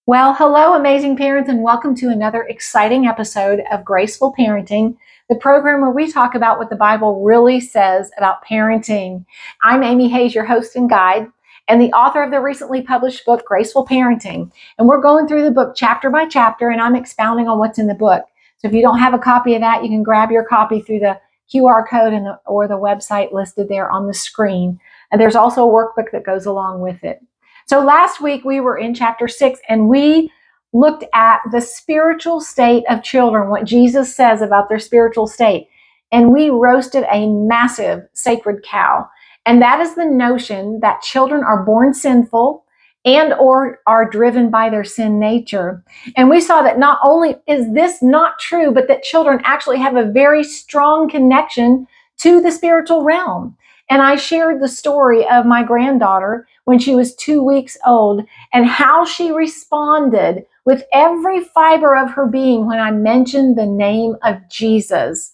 Well, hello, amazing parents, and welcome to another exciting episode of Graceful Parenting, the program where we talk about what the Bible really says about parenting. I'm Amy Hayes, your host and guide, and the author of the recently published book, Graceful Parenting. And we're going through the book chapter by chapter, and I'm expounding on what's in the book. So if you don't have a copy of that, you can grab your copy through the QR code or the website listed there on the screen. And there's also a workbook that goes along with it. So last week we were in chapter 6 and we looked at the spiritual state of children, what Jesus says about their spiritual state. And we roasted a massive sacred cow. And that is the notion that children are born sinful and or are driven by their sin nature. And we saw that not only is this not true, but that children actually have a very strong connection to the spiritual realm. And I shared the story of my granddaughter when she was 2 weeks old and how she responded with every fiber of her being when I mentioned the name of Jesus.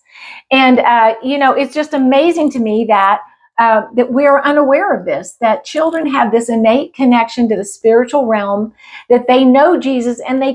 And, it's just amazing to me that we're unaware of this, that children have this innate connection to the spiritual realm, that they know Jesus and they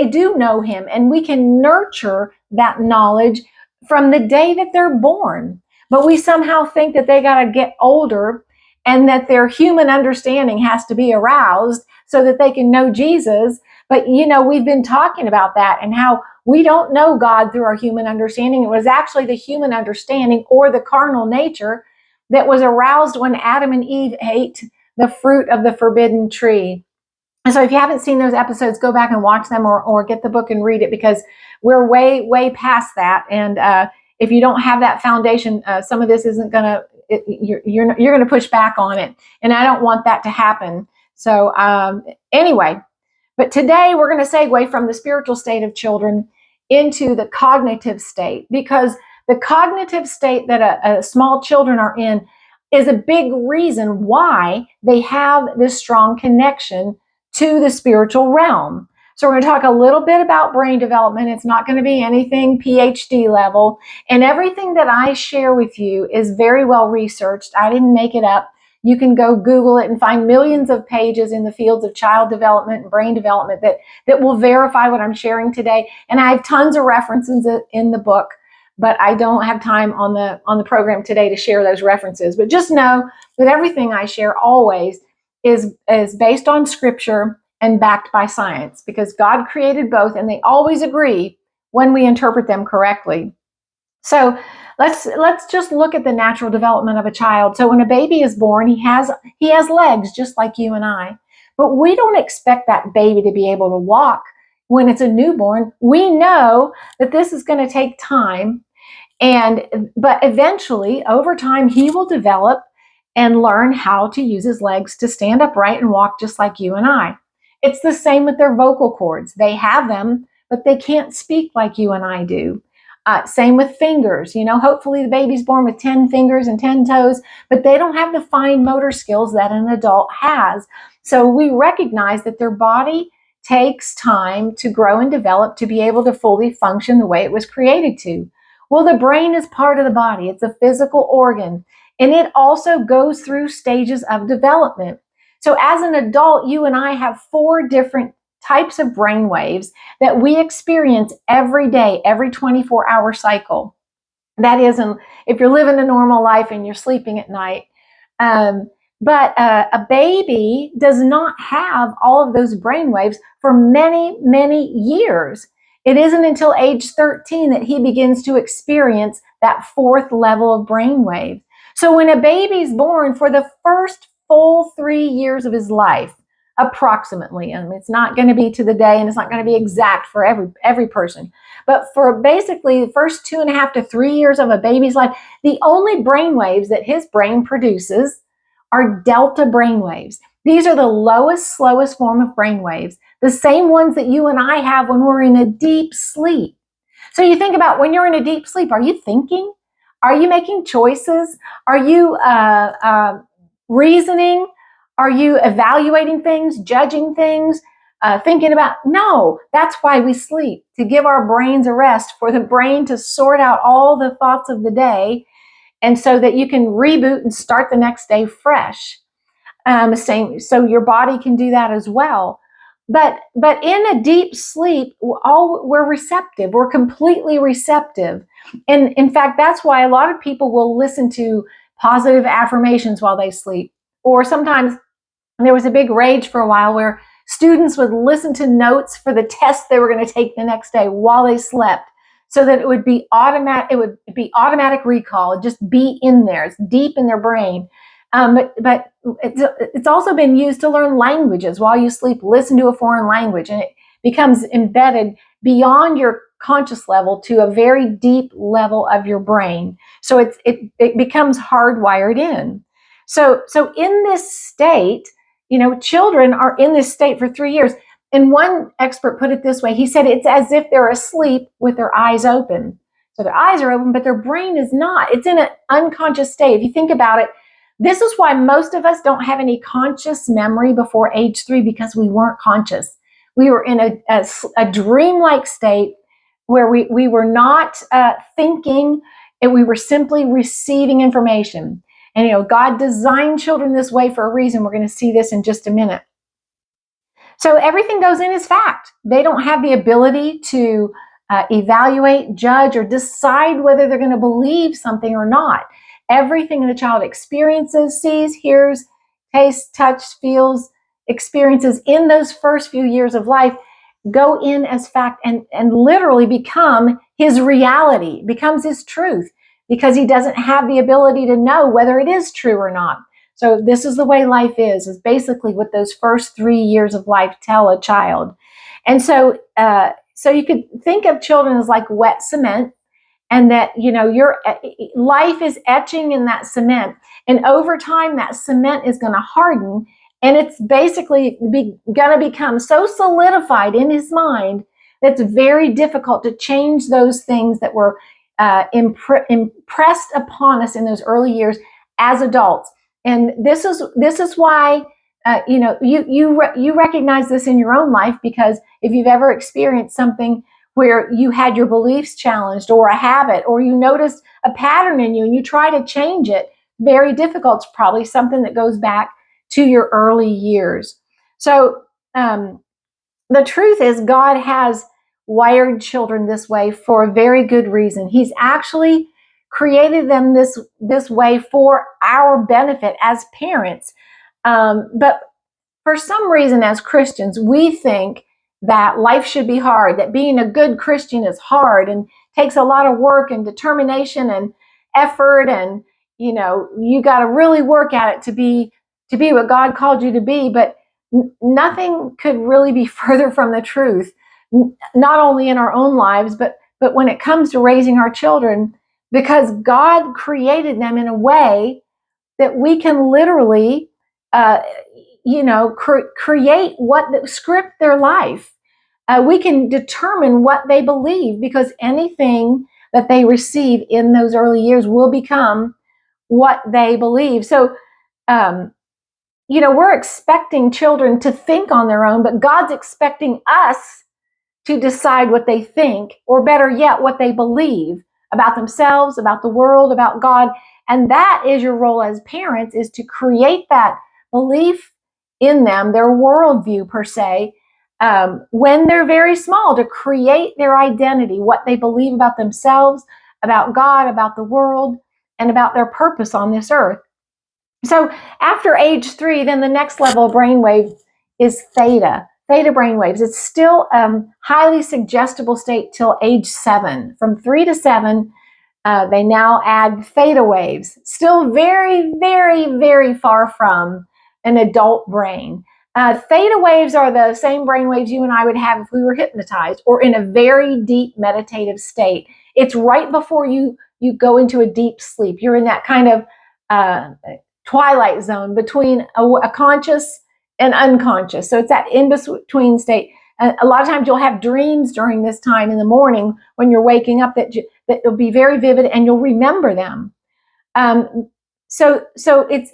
do know him, and we can nurture that knowledge from the day that they're born. But we somehow think that they got to get older and that their human understanding has to be aroused so that they can know Jesus. But, we've been talking about that and how we don't know God through our human understanding. It was actually the human understanding or the carnal nature that was aroused when Adam and Eve ate the fruit of the forbidden tree. And so if you haven't seen those episodes, go back and watch them or get the book and read it, because we're way, way past that. And if you don't have that foundation, some of this isn't going to, you're going to push back on it. And I don't want that to happen. So anyway, but today we're going to segue from the spiritual state of children into the cognitive state, because the cognitive state that a small children are in is a big reason why they have this strong connection to the spiritual realm. So we're going to talk a little bit about brain development. It's not going to be anything PhD level. And everything that I share with you is very well researched. I didn't make it up. You can go Google it and find millions of pages in the fields of child development and brain development that will verify what I'm sharing today. And I have tons of references in the book, but I don't have time on the program today to share those references. But just know that everything I share always is based on scripture and backed by science, because God created both and they always agree when we interpret them correctly. So let's just look at the natural development of a child. So when a baby is born, he has legs just like you and I. But we don't expect that baby to be able to walk when it's a newborn. We know that this is going to take time, but eventually over time he will develop and learn how to use his legs to stand upright and walk just like you and I. It's the same with their vocal cords. They have them, but they can't speak like you and I do. Same with fingers. Hopefully the baby's born with 10 fingers and 10 toes, but they don't have the fine motor skills that an adult has. So we recognize that their body takes time to grow and develop to be able to fully function the way it was created to. Well, the brain is part of the body. It's a physical organ, and it also goes through stages of development. So as an adult, you and I have 4 different types of brain waves that we experience every day, every 24-hour cycle. That is, if you're living a normal life and you're sleeping at night. But a baby does not have all of those brain waves for many, many years. It isn't until age 13 that he begins to experience that 4th level of brain wave. So when a baby's born, for the first full 3 years of his life, approximately, and it's not going to be to the day and it's not going to be exact for every person, but for basically the first 2.5 to 3 years of a baby's life, the only brain waves that his brain produces are delta brain waves. These are the lowest, slowest form of brain waves, the same ones that you and I have when we're in a deep sleep. So you think about when you're in a deep sleep, are you thinking? Are you making choices? Are you reasoning? Are you evaluating things, judging things, thinking about? No, that's why we sleep, to give our brains a rest, for the brain to sort out all the thoughts of the day, and so that you can reboot and start the next day fresh. So your body can do that as well. But in a deep sleep, we're receptive. We're completely receptive. And in fact, that's why a lot of people will listen to positive affirmations while they sleep. Or sometimes there was a big rage for a while where students would listen to notes for the test they were going to take the next day while they slept, so that it would be automatic recall. It'd just be in there. It's deep in their brain. But it's also been used to learn languages while you sleep. Listen to a foreign language, and it becomes embedded beyond your conscious level to a very deep level of your brain. So it becomes hardwired in. So in this state, children are in this state for 3 years. And one expert put it this way. He said it's as if they're asleep with their eyes open. So their eyes are open, but their brain is not. It's in an unconscious state. If you think about it, this is why most of us don't have any conscious memory before age 3, because we weren't conscious. We were in a dreamlike state where we were not thinking, and we were simply receiving information. And God designed children this way for a reason. We're going to see this in just a minute. So everything goes in as fact. They don't have the ability to evaluate, judge, or decide whether they're going to believe something or not. Everything the child experiences, sees, hears, tastes, touches, feels, experiences in those first few years of life go in as fact and literally become his reality, becomes his truth, because he doesn't have the ability to know whether it is true or not. So this is the way life is basically what those first 3 years of life tell a child. And so you could think of children as like wet cement, and that, your life is etching in that cement. And over time, that cement is going to harden, and it's basically going to become so solidified in his mind that it's very difficult to change those things that were impressed upon us in those early years as adults. And this is why you recognize this in your own life, because if you've ever experienced something where you had your beliefs challenged, or a habit, or you noticed a pattern in you and you try to change it, very difficult. It's probably something that goes back to your early years. So the truth is, God has wired children this way for a very good reason. He's actually created them this way for our benefit as parents. But for some reason, as Christians, we think that life should be hard, that being a good Christian is hard and takes a lot of work and determination and effort, and you got to really work at it to be what God called you to be. But nothing could really be further from the truth, not only in our own lives, but when it comes to raising our children, because God created them in a way that we can literally create script their life. We can determine what they believe, because anything that they receive in those early years will become what they believe. So, we're expecting children to think on their own, but God's expecting us to decide what they think, or better yet, what they believe about themselves, about the world, about God. And that is your role as parents, is to create that belief in them, their worldview per se, when they're very small, to create their identity, what they believe about themselves, about God, about the world, and about their purpose on this earth. So after age 3, then the next level of brainwave is theta brainwaves. It's still highly suggestible state till age 7. From 3 to 7, they now add theta waves. Still very, very, very far from an adult brain. Theta waves are the same brain waves you and I would have if we were hypnotized or in a very deep meditative state. It's right before you go into a deep sleep. You're in that kind of twilight zone between a conscious and unconscious. So it's that in-between state. A lot of times you'll have dreams during this time in the morning when you're waking up that will be very vivid, and you'll remember them. So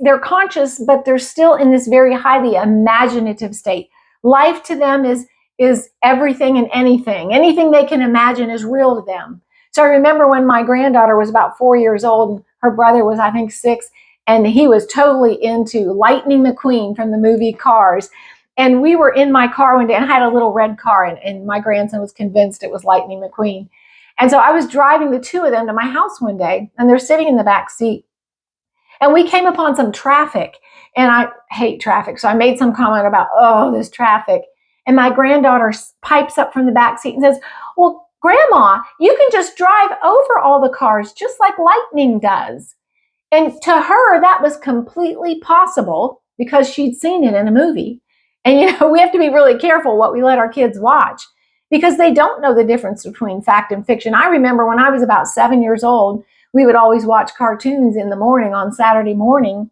they're conscious, but they're still in this very highly imaginative state. Life to them is everything and anything. Anything they can imagine is real to them. So I remember when my granddaughter was about 4 years old, and her brother was, I think, 6, and he was totally into Lightning McQueen from the movie Cars. And we were in my car one day, and I had a little red car, and my grandson was convinced it was Lightning McQueen. And so I was driving the two of them to my house one day, and they're sitting in the back seat. And we came upon some traffic, and I hate traffic. So I made some comment about, oh, this traffic. And my granddaughter pipes up from the back seat and says, well, Grandma, you can just drive over all the cars just like Lightning does. And to her, that was completely possible because she'd seen it in a movie. And, we have to be really careful what we let our kids watch because they don't know the difference between fact and fiction. I remember when I was about 7 years old, we would always watch cartoons in the morning on Saturday morning.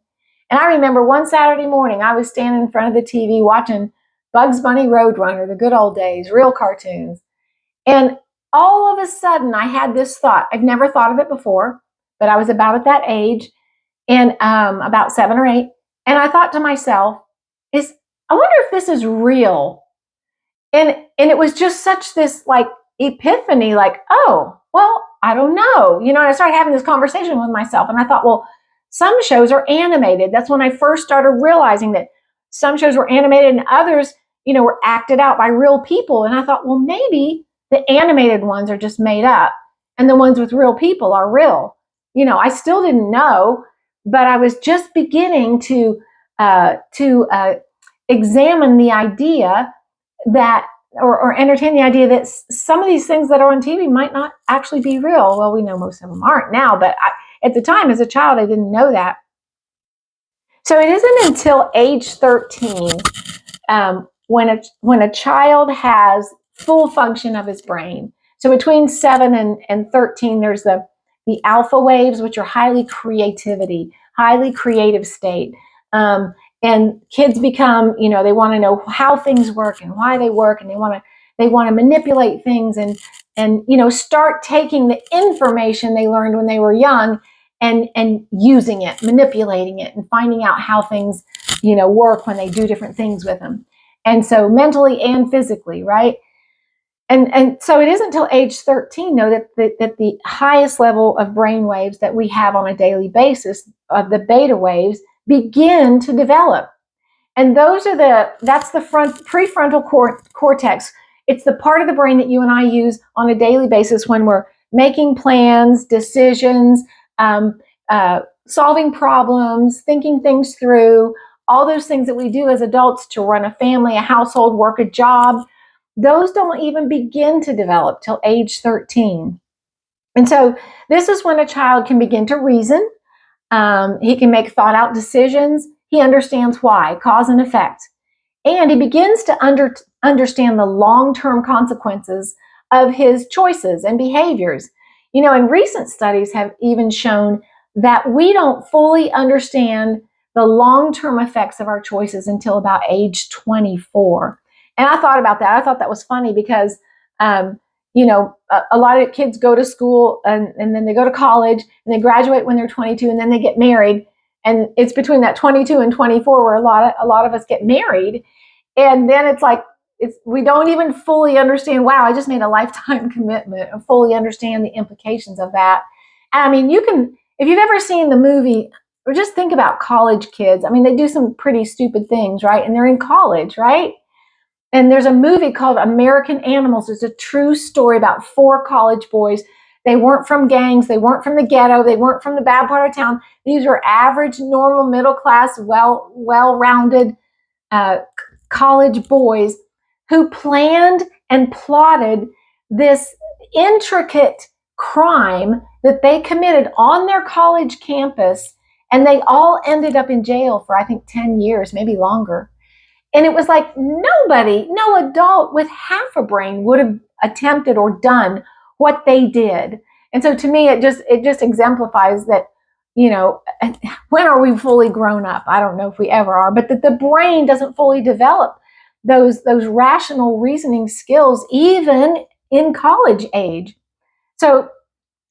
And I remember one Saturday morning, I was standing in front of the TV watching Bugs Bunny Roadrunner, the good old days, real cartoons. And all of a sudden, I had this thought. I've never thought of it before, but I was about at that age, and about 7 or 8. And I thought to myself, I wonder if this is real. And it was just such this like epiphany, like, oh, well, I don't know. And I started having this conversation with myself, and I thought, well, some shows are animated. That's when I first started realizing that some shows were animated and others, were acted out by real people. And I thought, well, maybe the animated ones are just made up and the ones with real people are real. I still didn't know, but I was just beginning to examine the idea that, or entertain the idea that some of these things that are on TV might not actually be real. Well, we know most of them aren't now, but at the time as a child, I didn't know that. So it isn't until age 13 when a child has full function of his brain. So between 7 and 13, there's the alpha waves, which are highly creative state. And kids become, they want to know how things work and why they work, and they want to manipulate things and start taking the information they learned when they were young and using it, manipulating it, and finding out how things, work when they do different things with them. And so mentally and physically, right? And so it isn't until age 13, though, that the highest level of brain waves that we have on a daily basis, of the beta waves, begin to develop. And that's the prefrontal cortex. It's the part of the brain that you and I use on a daily basis when we're making plans, decisions, solving problems, thinking things through, all those things that we do as adults to run a family, a household, work a job. Those don't even begin to develop till age 13. And so this is when a child can begin to reason. He can make thought out decisions. He understands why, cause and effect. And he begins to understand the long-term consequences of his choices and behaviors. And recent studies have even shown that we don't fully understand the long-term effects of our choices until about age 24. And I thought about that. I thought that was funny because, a lot of kids go to school and then they go to college and they graduate when they're 22 and then they get married. And it's between that 22 and 24 where a lot of us get married. And then it's like, we don't even fully understand, wow, I just made a lifetime commitment, and fully understand the implications of that. And I mean, if you've ever seen the movie, or just think about college kids, I mean, they do some pretty stupid things, right? And they're in college, right? And there's a movie called American Animals. It's a true story about 4 college boys. They weren't from gangs. They weren't from the ghetto. They weren't from the bad part of town. These were average, normal, middle-class, well-rounded college boys who planned and plotted this intricate crime that they committed on their college campus. And they all ended up in jail for, I think, 10 years, maybe longer. And it was like no adult with half a brain would have attempted or done what they did. And so to me, it just exemplifies that, when are we fully grown up? I don't know if we ever are, but that the brain doesn't fully develop those rational reasoning skills, even in college age. So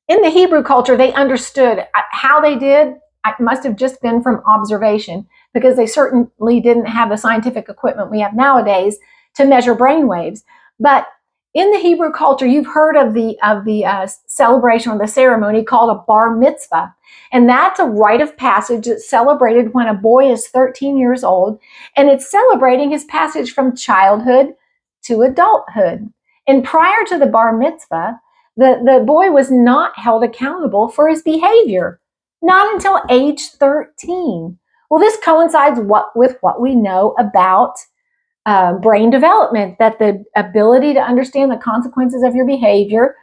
in the Hebrew culture, they understood how they did. It must have just been from observation, because they certainly didn't have the scientific equipment we have nowadays to measure brain waves. But in the Hebrew culture, you've heard of the celebration or the ceremony called a bar mitzvah. And that's a rite of passage that's celebrated when a boy is 13 years old. And it's celebrating his passage from childhood to adulthood. And prior to the bar mitzvah, the boy was not held accountable for his behavior, not until age 13. Well, this coincides with what we know about brain development, that the ability to understand the consequences of your behavior,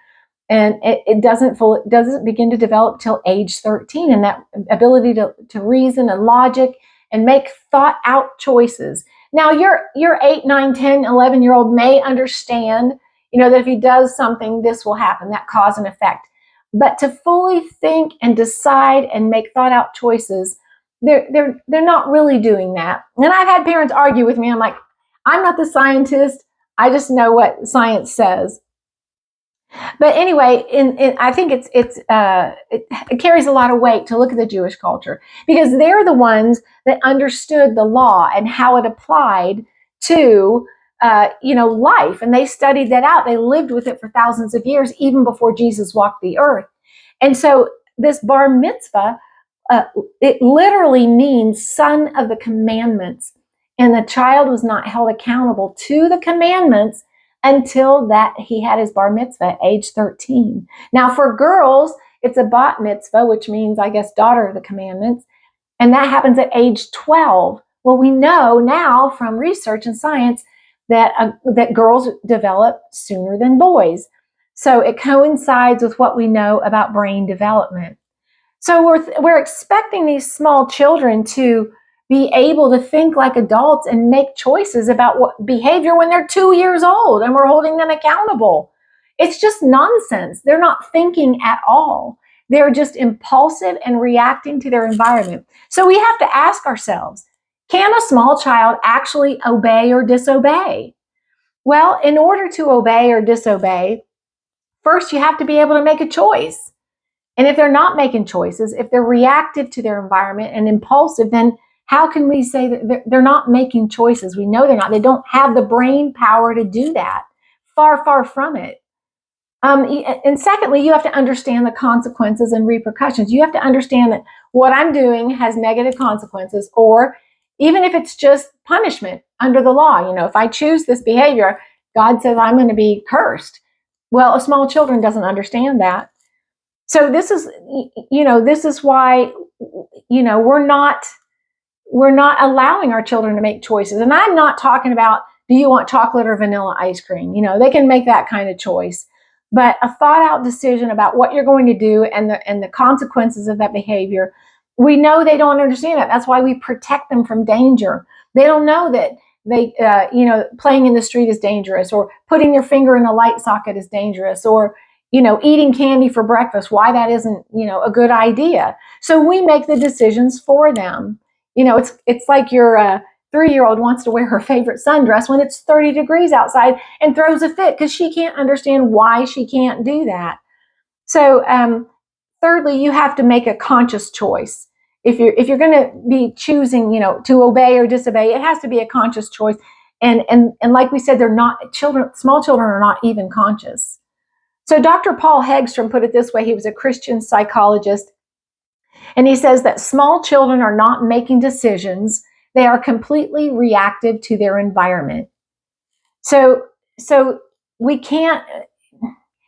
and it doesn't begin to develop till age 13, and that ability to reason and logic and make thought out choices. Now your 8, 9, 10, 11-year-old may understand, that if he does something, this will happen, that cause and effect. But to fully think and decide and make thought out choices, they're not really doing that. And I've had parents argue with me. I'm like, I'm not the scientist. I just know what science says. But anyway, I think it carries a lot of weight to look at the Jewish culture, because they're the ones that understood the law and how it applied to life, and they studied that out. They lived with it for thousands of years, even before Jesus walked the earth. And so this bar mitzvah, it literally means son of the commandments, and the child was not held accountable to the commandments until that he had his bar mitzvah at age 13. Now for girls, it's a bat mitzvah, which means, I guess, daughter of the commandments, and that happens at age 12. Well, we know now from research and science that girls develop sooner than boys. So it coincides with what we know about brain development. So we're expecting these small children to be able to think like adults and make choices about what behavior when they're 2 years old, and we're holding them accountable. It's just nonsense. They're not thinking at all. They're just impulsive and reacting to their environment. So we have to ask ourselves, can a small child actually obey or disobey? Well, in order to obey or disobey, first you have to be able to make a choice. And if they're not making choices, if they're reactive to their environment and impulsive, then how can we say that they're not making choices? We know they're not. They don't have the brain power to do that. Far, far from it. And secondly, you have to understand the consequences and repercussions. You have to understand that what I'm doing has negative consequences, or even if it's just punishment under the law. If I choose this behavior, God says I'm going to be cursed. Well, a small children doesn't understand that. So this is why, we're not allowing our children to make choices. And I'm not talking about, do you want chocolate or vanilla ice cream? They can make that kind of choice. But a thought out decision about what you're going to do and the consequences of that behavior, we know they don't understand that. That's why we protect them from danger. They don't know that playing in the street is dangerous, or putting their finger in a light socket is dangerous, or eating candy for breakfast, why that isn't, a good idea. So we make the decisions for them. It's like your 3-year-old wants to wear her favorite sundress when it's 30 degrees outside and throws a fit because she can't understand why she can't do that. So thirdly, you have to make a conscious choice. If you're going to be choosing, to obey or disobey, it has to be a conscious choice. And like we said, small children are not even conscious. So Dr. Paul Hegstrom put it this way. He was a Christian psychologist. And he says that small children are not making decisions. They are completely reactive to their environment. So we can't,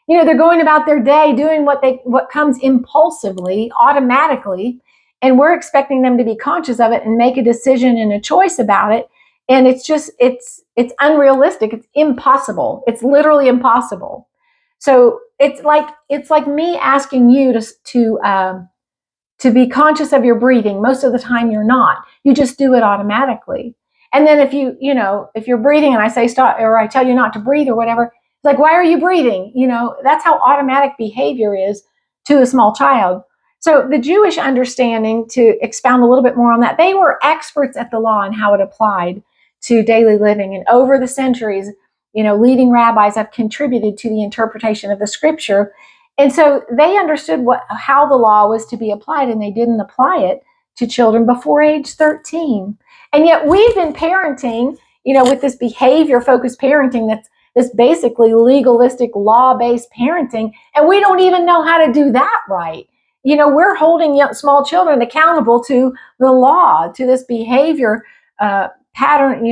they're going about their day doing what comes impulsively, automatically, and we're expecting them to be conscious of it and make a decision and a choice about it. And it's unrealistic. It's impossible. It's literally impossible. So it's like me asking you to be conscious of your breathing. Most of the time you're not. You just do it automatically. And then if you're breathing and I say stop, or I tell you not to breathe or whatever, it's like, why are you breathing? That's how automatic behavior is to a small child. So the Jewish understanding, to expound a little bit more on that, they were experts at the law and how it applied to daily living. And over the centuries, leading rabbis have contributed to the interpretation of the scripture. And so they understood how the law was to be applied, and they didn't apply it to children before age 13. And yet we've been parenting, with this behavior-focused parenting this basically legalistic, law-based parenting, and we don't even know how to do that right. We're holding small children accountable to the law, to this behavior pattern,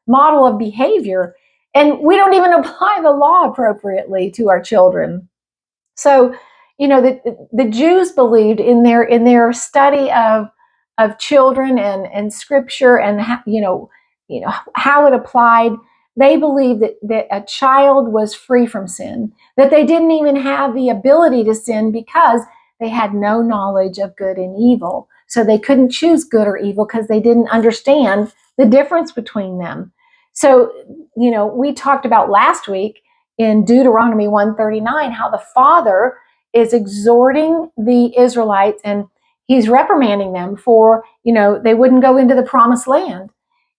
model of behavior, and we don't even apply the law appropriately to our children. So, the Jews believed in their study of children and scripture and how it applied. They believed that a child was free from sin, that they didn't even have the ability to sin because they had no knowledge of good and evil. So they couldn't choose good or evil because they didn't understand the difference between them. So, we talked about last week in Deuteronomy 139 how the Father is exhorting the Israelites, and he's reprimanding them for, they wouldn't go into the promised land.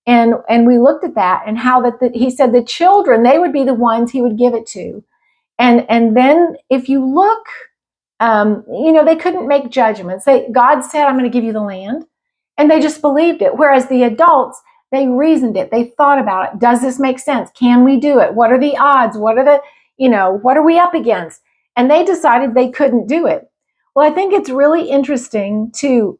And we looked at that and how he said the children, they would be the ones he would give it to. And then if you look, they couldn't make judgments. God said, I'm going to give you the land. And they just believed it. Whereas the adults, they reasoned it. They thought about it. Does this make sense? Can we do it? What are the odds? What are we up against? And they decided they couldn't do it. Well, I think it's really interesting to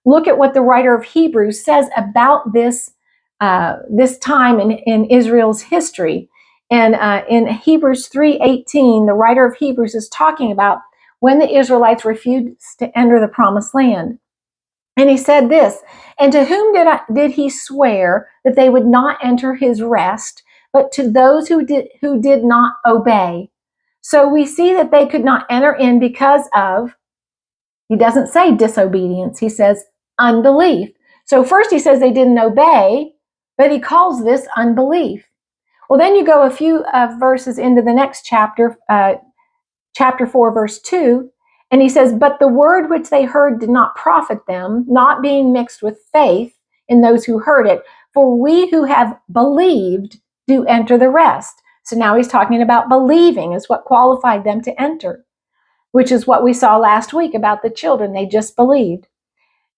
look at what the writer of Hebrews says about this time in Israel's history. And in Hebrews 3:18, the writer of Hebrews is talking about when the Israelites refused to enter the promised land. And he said this, and to whom did he swear that they would not enter his rest, but to those who did not obey? So we see that they could not enter in because of, he doesn't say disobedience, he says unbelief. So first he says they didn't obey, but he calls this unbelief. Well, then you go a few verses into the next chapter, chapter 4, verse 2, and he says, but the word which they heard did not profit them, not being mixed with faith in those who heard it. For we who have believed do enter the rest. So now he's talking about believing is what qualified them to enter, which is what we saw last week about the children. They just believed.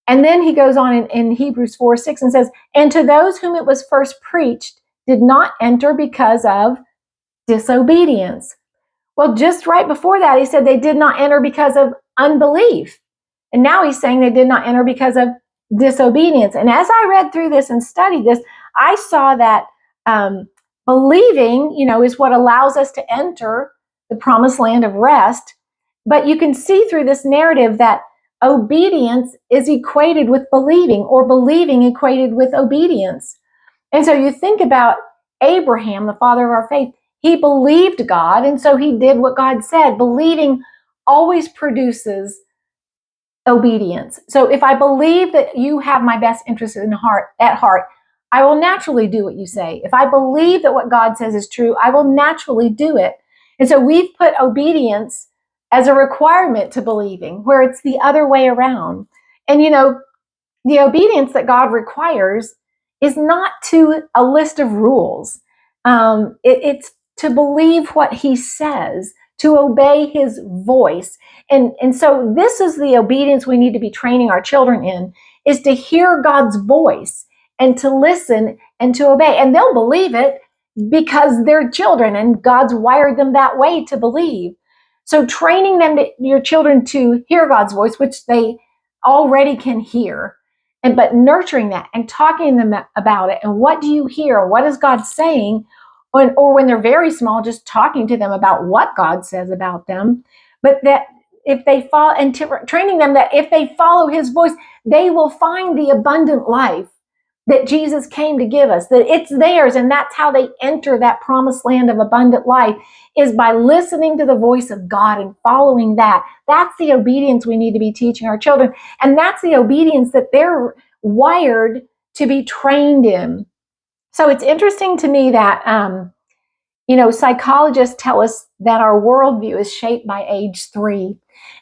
And then he goes on in Hebrews 4:6 and says, and to those whom it was first preached did not enter because of disobedience. Well, just right before that, he said they did not enter because of unbelief. And now he's saying they did not enter because of disobedience. And as I read through this and studied this, I saw that believing, is what allows us to enter the promised land of rest. But you can see through this narrative that obedience is equated with believing, or believing equated with obedience. And so you think about Abraham, the father of our faith. He believed God, and so he did what God said. Believing always produces obedience. So if I believe that you have my best interest at heart, I will naturally do what you say. If I believe that what God says is true, I will naturally do it. And so we've put obedience as a requirement to believing, where it's the other way around. And the obedience that God requires is not to a list of rules. It's to believe what he says, to obey his voice. And so this is the obedience we need to be training our children in, is to hear God's voice and to listen and to obey. And they'll believe it because they're children and God's wired them that way to believe. So training your children to hear God's voice, which they already can hear, but nurturing that and talking to them about it. And what do you hear? What is God saying? Or when they're very small, just talking to them about what God says about them. But that if they follow, and training them that if they follow his voice, they will find the abundant life that Jesus came to give us, that it's theirs. And that's how they enter that promised land of abundant life, is by listening to the voice of God and following that. That's the obedience we need to be teaching our children. And that's the obedience that they're wired to be trained in. So it's interesting to me that, psychologists tell us that our worldview is shaped by age 3.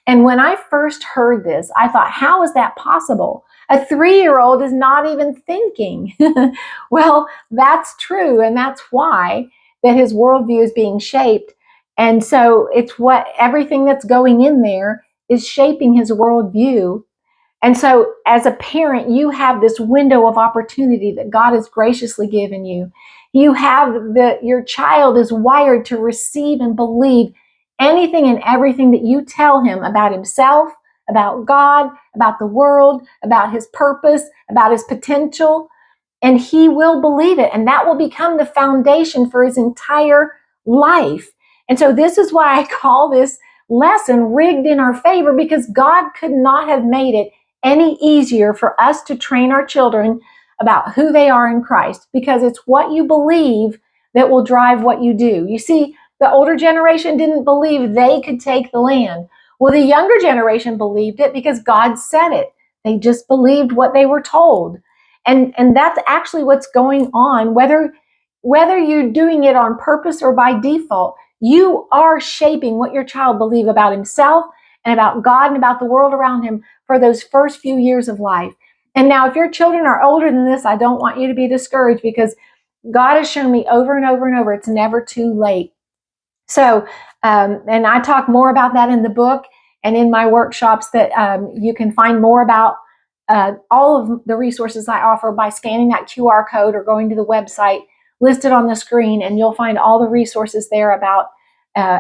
And when I first heard this, I thought, how is that possible? A 3-year-old is not even thinking. Well, that's true. And that's why that his worldview is being shaped. And so it's everything that's going in there is shaping his worldview. And so as a parent, you have this window of opportunity that God has graciously given you. You have your child is wired to receive and believe anything and everything that you tell him about himself, about God, about the world, about his purpose, about his potential, and he will believe it. And that will become the foundation for his entire life. And so this is why I call this lesson rigged in our favor, because God could not have made it any easier for us to train our children about who they are in Christ, because it's what you believe that will drive what you do. You see, the older generation didn't believe they could take the land. Well, the younger generation believed it because God said it. They just believed what they were told. And that's actually what's going on, whether you're doing it on purpose or by default. You are shaping what your child believes about himself and about God and about the world around him for those first few years of life. And now, if your children are older than this, I don't want you to be discouraged, because God has shown me over and over and over, it's never too late. So, and I talk more about that in the book and in my workshops, that you can find more about all of the resources I offer by scanning that QR code or going to the website listed on the screen, and you'll find all the resources there about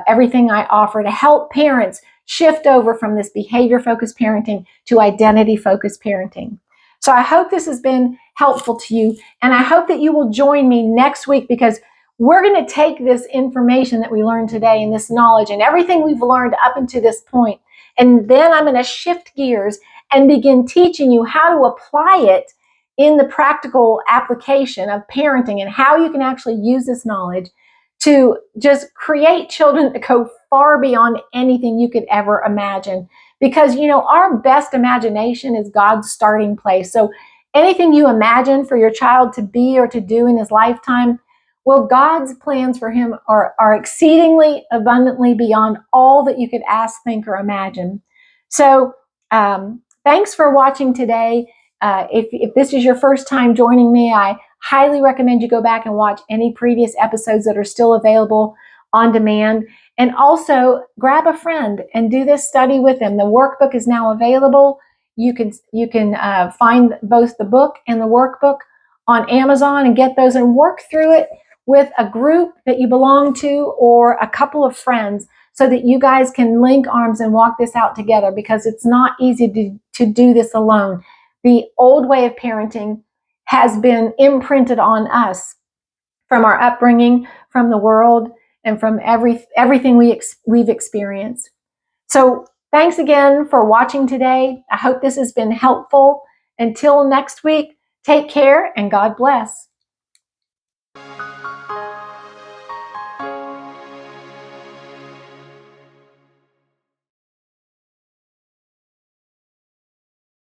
everything I offer to help parents shift over from this behavior-focused parenting to identity-focused parenting. So I hope this has been helpful to you, and I hope that you will join me next week, because we're going to take this information that we learned today and this knowledge and everything we've learned up until this point, and then I'm going to shift gears and begin teaching you how to apply it in the practical application of parenting, and how you can actually use this knowledge to just create children that go far beyond anything you could ever imagine. Because, you know, our best imagination is God's starting place. So anything you imagine for your child to be or to do in his lifetime, well, God's plans for him are exceedingly abundantly beyond all that you could ask, think, or imagine. So thanks for watching today. If this is your first time joining me, I highly recommend you go back and watch any previous episodes that are still available on demand. And also grab a friend and do this study with them. The workbook is now available. You can find both the book and the workbook on Amazon and get those and work through it with a group that you belong to or a couple of friends, so that you guys can link arms and walk this out together, because it's not easy to do this alone. The old way of parenting has been imprinted on us from our upbringing, from the world, and from everything we've experienced. So thanks again for watching today. I hope this has been helpful. Until next week, take care and God bless.